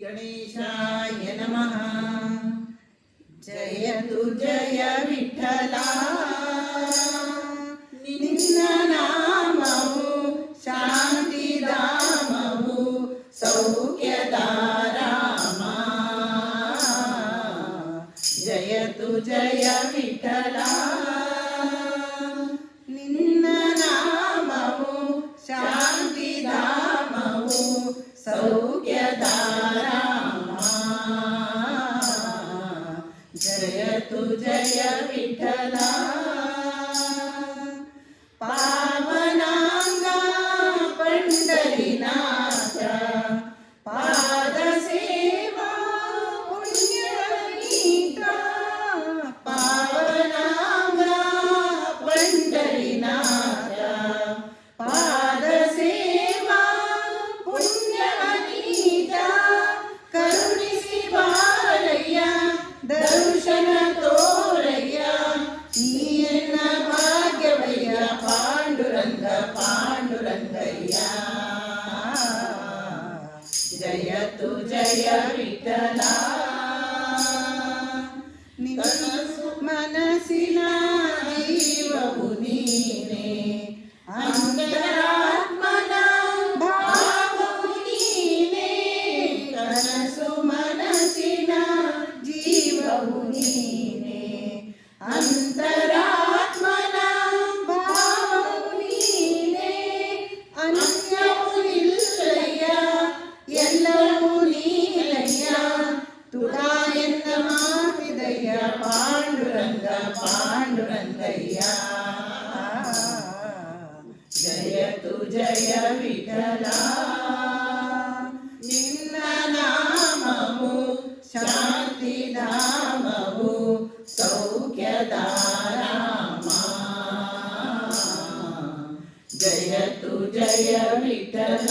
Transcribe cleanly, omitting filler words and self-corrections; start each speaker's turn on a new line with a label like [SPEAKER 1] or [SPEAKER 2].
[SPEAKER 1] गणेशाय नमः। जयतु जय विठ्ठला, निन्न नामವು ಶಾಂತಿಧಾಮವು ಸೌಖ್ಯದಾರಾಮ. ಜಯತು ಜಯ ವಿಠ್ಠಲ, ನಿನ್ನ ನಾಮವು ಶಾಂತಿಧಾಮವು ಸೌಖ್ಯದಾರಾಮ. ಜಯತು ಜಯ ವಿಠ್ಠಲ. ಪಾವನಾಂಗ ಪಂಡರಿನಾಥ, ಪಾದ ಸೇವಾ ಪುಣ್ಯವನೀತ. ಪಾವನಾಂಗ ಪಂಡರಿನಾಥ, ಪಾದ ಸೇವಾ ಪುಣ್ಯವನೀತ. ಕರುಣಿಸಿ ಬಾರಯ್ಯ, ದರ್ಶನ ತೋರಯ್ಯ, ನೀನ ಭಾಗ್ಯವಯ್ಯ ಪಾಂಡುರಂಗ ಪಾಂಡುರಂಗಯ್ಯ. ಜಯತು ಜಯ ವಿಠಲ. ಕನಸು ಮನಸ್ಸಿನ ಜೀವವು ನೀನೆ, ಅಂತರಾತ್ಮನ ಭಾವವು ನೀನೆ. ಕನಸು ಮನಸ್ಸಿನ ಜೀವವು ನೀನೆ, ಅಂತರಾತ್ಮನ ಭಾವವು ನೀನೆ. ಅನ್ಯವು ನಿಲ್ಲಯ್ಯ, ಎಲ್ಲವೂ ನೀನಯ್ಯ. ತುಳಾ ಎನ್ನ ಮಾತಿದಯ್ಯ ಪಾಂಡುರಂಗ ಪಾಂಡುರಂಗಯ್ಯ. ಜಯತು ಜಯ ವಿಠಲ, ನಿನ್ನ ನಾಮವು ಶಾಂತಿಧಾಮವು ಸೌಖ್ಯದಾರಾಮ. ಜಯತು ಜಯ ವಿಠಲ.